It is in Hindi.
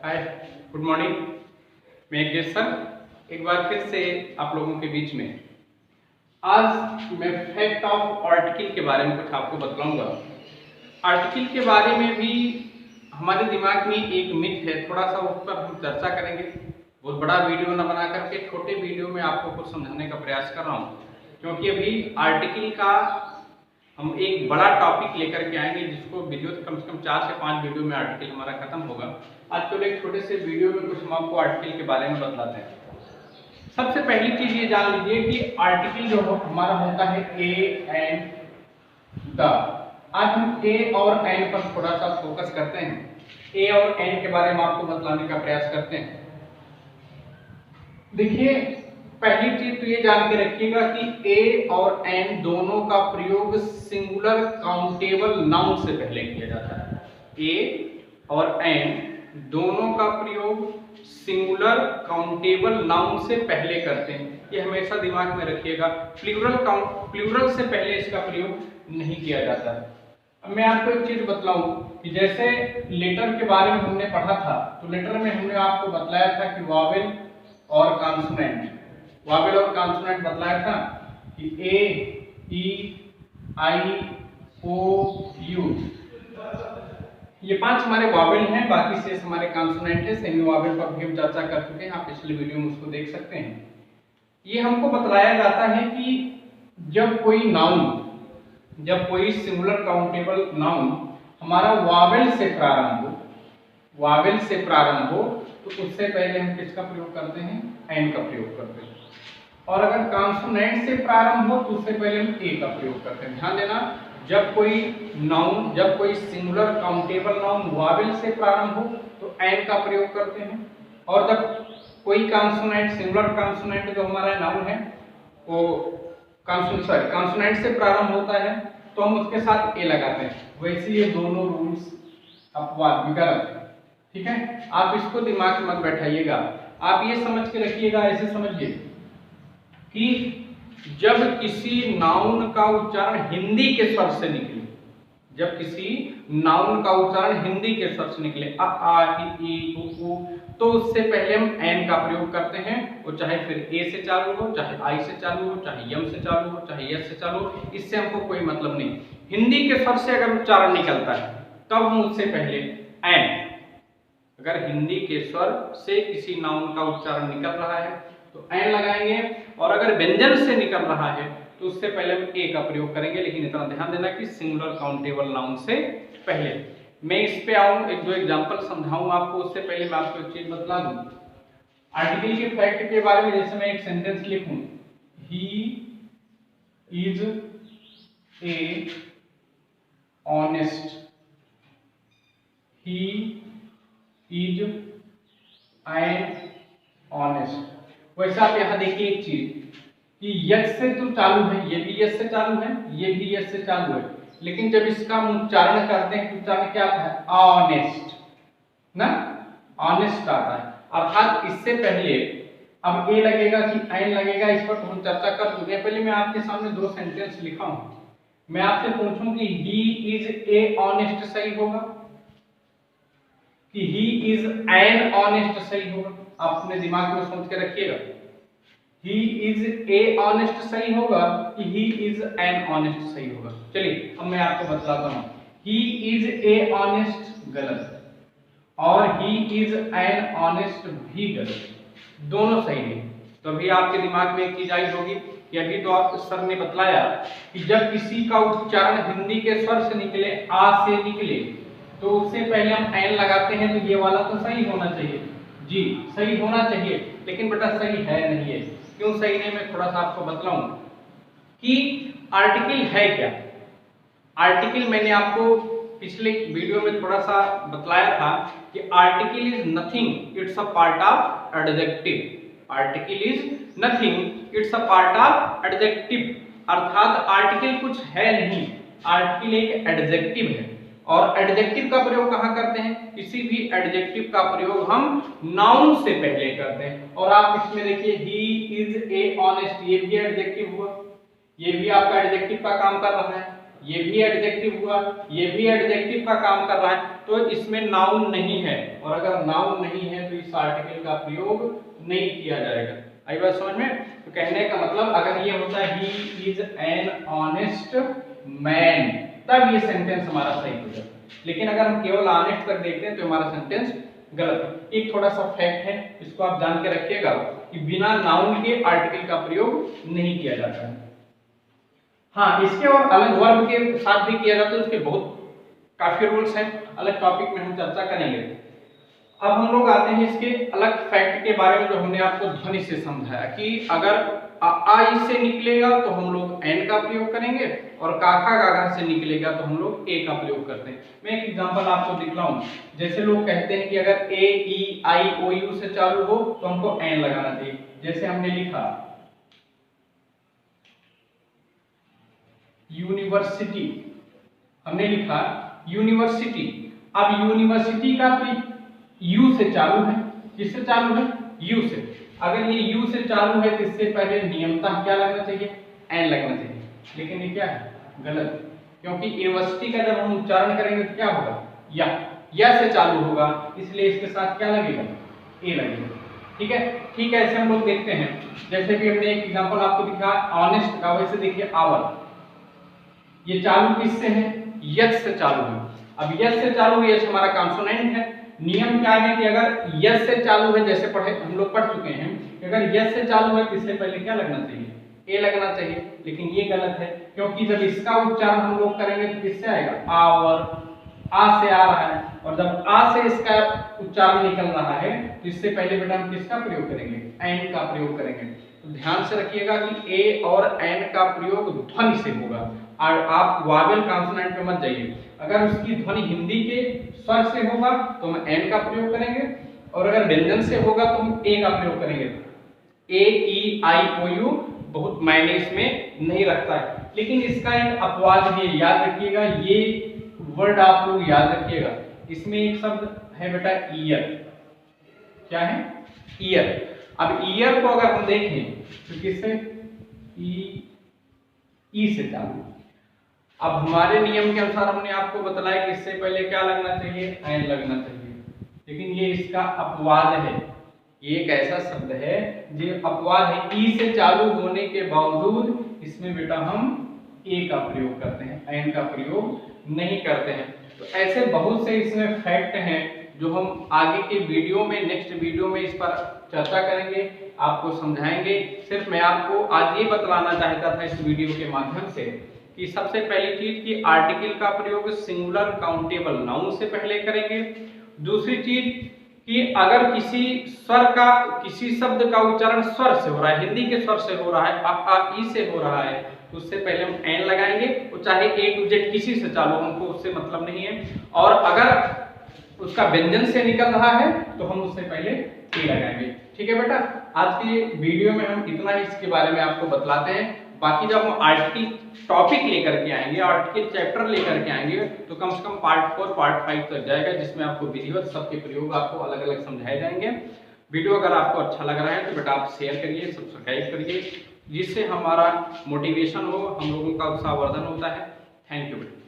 हाय, गुड मॉर्निंग। मैं यज्ञेश सर एक बार फिर से आप लोगों के बीच में। आज मैं फैक्ट ऑफ आर्टिकल के बारे में कुछ आपको बतलाऊंगा। आर्टिकल के बारे में भी हमारे दिमाग में एक मिथ है, थोड़ा सा उस पर हम चर्चा करेंगे। बहुत बड़ा वीडियो ना बना करके छोटे वीडियो में आपको कुछ समझाने का प्रयास कर रहा हूँ, क्योंकि अभी आर्टिकल का हम एक बड़ा टॉपिक लेकर के आएंगे, जिसको वीडियो कम से कम 4 से 5 वीडियो में आर्टिकल हमारा खत्म होगा। आज केवल एक छोटे से वीडियो में कुछ हम आपको आर्टिकल के बारे में बतलाते हैं। सबसे पहली चीज ये जान लीजिए कि आर्टिकल जो हमारा होता है ए एंड द। आज हम ए और एन पर थोड़ा सा फोकस करते हैं। ए और एन के बारे में आपको बतलाने का प्रयास करते हैं। देखिए, पहली चीज तो ये जान के रखिएगा कि ए और एन दोनों का प्रयोग सिंगुलर काउंटेबल नाउन से पहले किया जाता है। ए और एन दोनों का प्रयोग सिंगुलर काउंटेबल नाउन से पहले करते हैं, ये हमेशा दिमाग में रखिएगा। प्लूरल से पहले इसका प्रयोग नहीं किया जाता है। अब मैं आपको एक चीज बतलाऊं कि जैसे लेटर के बारे में हमने पढ़ा था, तो लेटर में हमने आपको बतलाया था कि वावेल और कॉन्सोनेंट, वावेल और कॉन्सोनेंट बतलाया था कि ए, ई, आई, ओ, यू, ये 5 हमारे वावेल हैं, बाकी शेष हमारे कॉन्सोनेंट है। सेमी वावेल पर भी हम चर्चा कर चुके हैं, आप पिछले वीडियो में उसको देख सकते हैं। ये हमको बतलाया जाता है कि जब कोई सिंगुलर काउंटेबल नाउन हमारा वावेल से प्रारंभ हो तो उससे पहले हम किसका प्रयोग करते हैं? एन का प्रयोग करते हैं। और अगर कॉन्सोनेंट से प्रारंभ हो तो उससे पहले हम ए का प्रयोग करते हैं। ध्यान देना, जब कोई सिंगुलर काउंटेबल नाउन वावेल से प्रारंभ हो तो एन का प्रयोग करते हैं, और जब कोई कॉन्सोनेंट, सिंगुलर कॉन्सोनेंट जो हमारा नाउन है वो कॉन्सोनेंट से प्रारंभ होता है तो हम उसके साथ ए लगाते हैं। वैसे ये दोनों रूल्स अपवाद विकल्प है, ठीक है। आप इसको दिमाग में मत बैठाइएगा, आप ये समझ के रखिएगा, ऐसे समझिए कि जब किसी नाउन का उच्चारण हिंदी के स्वर से निकले, अ आ इ उ, तो उससे पहले हम एन का प्रयोग करते हैं। वो चाहे फिर ए से चालू हो, चाहे आई से चालू हो, चाहे यम से चालू हो, चाहे यस से चालू हो, इससे हमको कोई मतलब नहीं। हिंदी के स्वर से अगर उच्चारण निकलता है तब हम उससे पहले एन, अगर हिंदी के स्वर से किसी नाउन का उच्चारण निकल रहा है तो एन लगाएंगे, और अगर व्यंजन से निकल रहा है तो उससे पहले हम ए का प्रयोग करेंगे। लेकिन इतना ध्यान देना कि सिंगुलर काउंटेबल नाउन से पहले। मैं इस पे आऊं, एक दो एग्जांपल समझाऊं आपको, उससे पहले मैं आपको एक चीज बतला दूं आर्टिकल के फैक्ट के बारे में। जैसे मैं एक सेंटेंस लिखूं, he is a honest, he is an honest. वैसे आप यहां देखिए एक चीज कि यस से तो चालू है, ये भी यस से चालू है, ये भी यस से चालू है, लेकिन जब इसका उच्चारण करते हैं तो उच्चारण क्या आता है? ऑनेस्ट ना, ऑनेस्ट आता है। अर्थात इससे पहले अब ए लगेगा कि एन लगेगा, इस पर हम चर्चा कर चुके हैं। पहले मैं आपके सामने 2 सेंटेंस लिखा हूं, मैं आपसे पूछूं कि ही इज ए ऑनेस्ट सही होगा कि ही इज एन ऑनेस्ट सही होगा? आप अपने दिमाग में सोच के रखिएगा, ही इज ए ऑनेस्ट सही होगा कि ही इज एन ऑनेस्ट सही होगा? चलिए अब मैं आपको बताता हूं, ही इज ए ऑनेस्ट गलत और ही इज एन ऑनेस्ट भी गलत, दोनों सही है। तो अभी आपके दिमाग में एक चीज आई होगी कि अभी तो आप सर ने बतलाया कि जब किसी का उच्चारण हिंदी के स्वर से निकले, आ से निकले, तो उससे पहले हम एन लगाते हैं, तो ये वाला तो सही होना चाहिए जी, सही होना चाहिए। लेकिन बेटा सही है नहीं है। क्यों सही नहीं, मैं थोड़ा सा आपको बतलाऊं कि आर्टिकल है क्या। आर्टिकल मैंने आपको पिछले वीडियो में थोड़ा सा बतलाया था कि article is nothing, it's a part of adjective. Article is nothing, it's a part of adjective. अर्थात आर्टिकल कुछ है नहीं, आर्टिकल एक एडजेक्टिव है। और एडजेक्टिव का प्रयोग कहां करते हैं? किसी भी एडजेक्टिव का प्रयोग हम नाउन से पहले करते हैं। और आप इसमें देखिए, ही इज ए ऑनेस्ट, ये भी एडजेक्टिव हुआ, ये भी आपका एडजेक्टिव का काम कर रहा है। ये भी एडजेक्टिव हुआ, ये भी एडजेक्टिव का काम कर रहा है, तो इसमें नाउन नहीं है, और अगर नाउन नहीं है तो इस आर्टिकल का प्रयोग नहीं किया जाएगा। आई बात समझ में? तो कहने का मतलब अगर ये होता है he is an honest man, तब ये सेंटेंस हमारा सही हो जाता है। लेकिन अगर हम केवल ऑनेस्ट तक देखते हैं तो हमारा सेंटेंस गलत है। एक थोड़ा सा फैक्ट है, इसको आप जान के रखिएगा कि बिना नाउन के आर्टिकल का प्रयोग नहीं किया जाता है। हाँ, इसके और अलग वर्ब के साथ भी किया जाता है, उसके बहुत काफी रूल्स हैं, अलग टॉपिक में हम चर्चा करेंगे। अब हम लोग आते हैं इसके अलग फैक्ट के बारे में, जो हमने आपको ध्वनि से समझाया कि अगर आ से निकलेगा तो हम लोग एन का प्रयोग करेंगे, और काका गागा से निकलेगा तो हम लोग ए का प्रयोग करते हैं। मैं एक एग्जांपल आपको दिखलाऊं। जैसे लोग कहते हैं कि अगर ए ई आई ओ यू से चालू हो तो हमको एन लगाना चाहिए। जैसे हमने लिखा यूनिवर्सिटी, हमने लिखा यूनिवर्सिटी। अब यूनिवर्सिटी का तो यू से चालू है, किससे चालू है? यू से। अगर ये यू से चालू है तो इससे पहले नियमतः क्या लगना चाहिए? एन लगना चाहिए। लेकिन ये क्या है? गलत, क्योंकि यूनिवर्सिटी का जब हम उच्चारण करेंगे तो क्या होगा? या से चालू होगा, इसलिए इसके साथ क्या लगेगा? ए लगेगा। ठीक है, ठीक है। ऐसे हम लोग देखते हैं, जैसे कि हमने एक एग्जांपल आपको दिखा ऑनेस्ट का, वैसे देखिए आवर, ये चालू किससे है? यस से चालू है। अब यस से चालू है, यस हमारा कॉन्सोनेंट है। नियम क्या है कि अगर यस से चालू है, जैसे हम लोग पढ़ चुके हैं कि अगर यस से चालू है तो इससे पहले क्या लगना चाहिए? ए लगना चाहिए। लेकिन ये गलत है, क्योंकि जब इसका उच्चारण हम लोग करेंगे तो किससे आएगा? आवर, आ से आ रहा है, और जब आ से इसका उच्चारण निकल रहा है तो इससे पहले बेटा हम किसका प्रयोग करेंगे? एन का प्रयोग करेंगे। तो ध्यान से रखिएगा कि ए और एन का प्रयोग ध्वनि से होगा, और आप वावेल कॉन्सोनेंट पे मत जाइए। अगर उसकी ध्वनि हिंदी के स्वर से होगा तो हम एन का प्रयोग करेंगे, और अगर व्यंजन से होगा तो हम ए का प्रयोग करेंगे। ए ई आई ओ यू बहुत मायने इसमें नहीं रखता है, लेकिन इसका एक अपवाद भी याद रखिएगा। ये वर्ड आप लोग याद रखिएगा। इसमें एक शब्द है बेटा ईयर। क्या है? ईयर। अब ईयर को अगर हम देखें तो किससे? ई से चालू। अब हमारे नियम के अनुसार हमने आपको बताया कि इससे पहले क्या लगना चाहिए? एन लगना चाहिए। लेकिन ये इसका अपवाद है, ये एक ऐसा शब्द है जो अपवाद है। ई से चालू होने के बावजूद इसमें बेटा हम ए का प्रयोग करते हैं, एन का प्रयोग नहीं करते हैं। तो ऐसे बहुत से इसमें फैक्ट हैं जो हम आगे के वीडियो में, नेक्स्ट वीडियो में इस पर चर्चा करेंगे, आपको समझाएंगे। सिर्फ मैं आपको आज ये बतलाना चाहता था इस वीडियो के माध्यम से कि सबसे पहली चीज कि आर्टिकल का प्रयोग सिंगुलर काउंटेबल नाउन से पहले करेंगे। दूसरी चीज कि अगर किसी स्वर का, किसी शब्द का उच्चारण स्वर से हो रहा है, हिंदी के स्वर से हो रहा है, आ ई से हो रहा है, तो उससे पहले हम एन लगाएंगे। वो चाहे ए टू जेड किसी से चालू, हमको उससे मतलब नहीं है। और अगर उसका व्यंजन से निकल रहा है तो हम उससे पहले ए लगाएंगे। ठीक है बेटा, आज के वीडियो में हम इतना ही इसके बारे में आपको बतलाते हैं। बाकी जब हम आर्टिकल टॉपिक लेकर के आएंगे, आर्टिकल चैप्टर लेकर के आएंगे, तो कम से कम पार्ट 4 पार्ट 5 तक जाएगा, जिसमें आपको विधिवत सबके प्रयोग आपको अलग अलग समझाए जाएंगे। वीडियो अगर आपको अच्छा लग रहा है तो बेटा आप शेयर करिए, सब्सक्राइब करिए, जिससे हमारा मोटिवेशन हो, हम लोगों का उत्साहवर्धन होता है। थैंक यू बेटा।